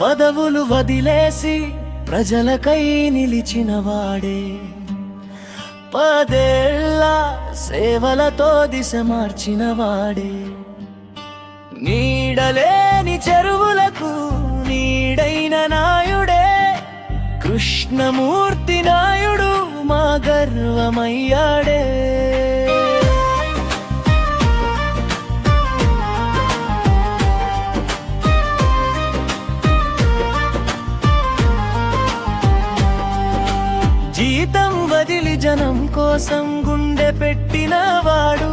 పదవులు వదిలేసి ప్రజలకై నిలిచినవాడే, 10 ఏళ్ల సేవలతో దిశ మార్చినవాడే, నీడలేని చెరువులకు నీడైన నాయుడే, కృష్ణమూర్తి నాయుడు మా గర్వమయ్యాడే. జీతం వదిలి జనం కోసం గుండె పెట్టినవాడు,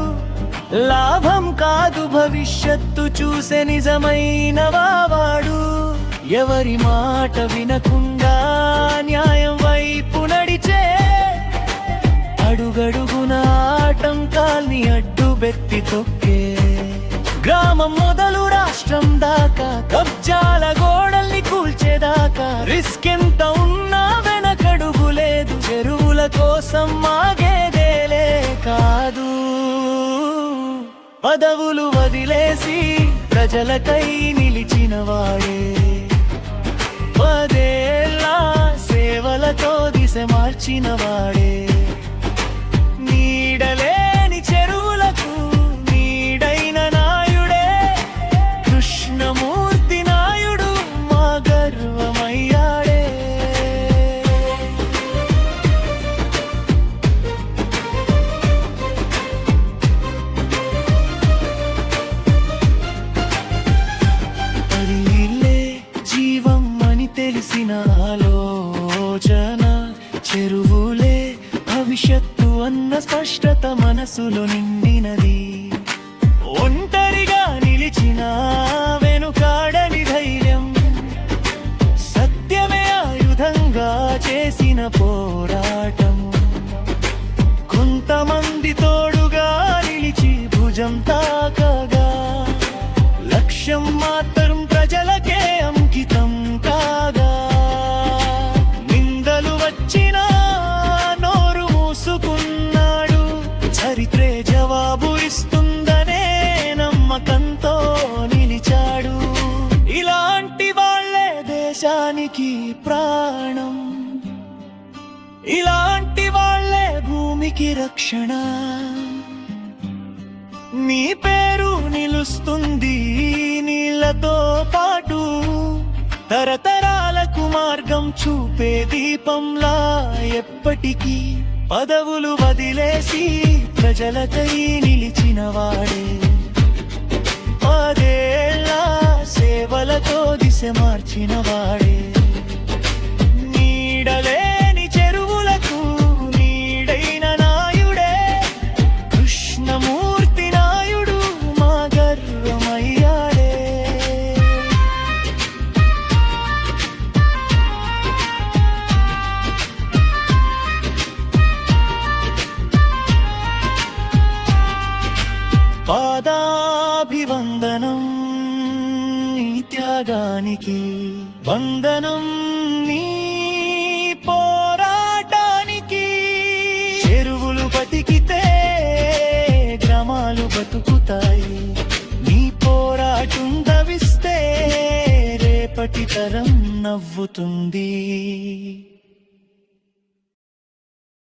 లాభం కాదు భవిష్యత్తు చూసే నిజమైన వాడు. ఎవరి మాట వినకుండా న్యాయం వైపు నడిచే, అడుగడుగున ఆటంకాల్ని అడ్డుబెట్టి తొక్కే, గ్రామం మొదలు రాష్ట్రం దాకా కబ్జాల గోడల్ని కూల్చేదాకా రిస్క్ ఎంత ఉన్నా వెనకడుగు లేదు. చెరువుల కోసం ఆగేదేలే కాదు, పదవులు వదిలేసి ప్రజలకై నిలిచినవాడే, 10 ఏళ్ల సేవలతో దిశ మార్చినవాడే, నీడలేని చెరువులకు నీడైన నాయుడే, కృష్ణమూర్తి నాయుడు మా గర్వమయ్యాడే. తెలిసిన ఆలోచన, చెరువులే భవిష్యత్తు అన్న స్పష్టత మనసులో నిండినది. ఒంటరిగా నిలిచిన వెనుకాడని ధైర్యం, సత్యమే ఆయుధంగా చేసిన పోరాటం, కొంతమంది తోడుగా నిలిచి భుజం తాకగా, లక్ష్యం మాత్రం ప్రజలకే అంకితం కాగా, నిందలు వచ్చినా నోరు మూసుకున్నాడు, చరిత్రే జవాబు ఇస్తుందనే నమ్మకంతో నిలిచాడు. ఇలాంటి వాళ్ళే దేశానికి ప్రాణం, ఇలాంటి వాళ్ళే భూమికి రక్షణ. నీ పేరు నిలుస్తుంది నీళ్లతో పాటు, తరతరాలకు మార్గం చూపే దీపంలా ఎప్పటికీ. పదవులు వదిలేసి ప్రజలకై నిలిచినవాడే, 10 ఏళ్ల సేవలతో దిశ మార్చినవాడే, నీడలేని చెరువులకు నీడైన నాయుడే, కృష్ణమూర్తి నాయుడు మా గర్వమయ్యాడే. పాదాభివందనం నీ త్యాగానికి, వందనం నీ పోరాటానికి. చెరువులు బతికితే గ్రామాలు బతుకుతాయి, నీ పోరాటం దవిస్తే రేపటి తరం నవ్వుతుంది.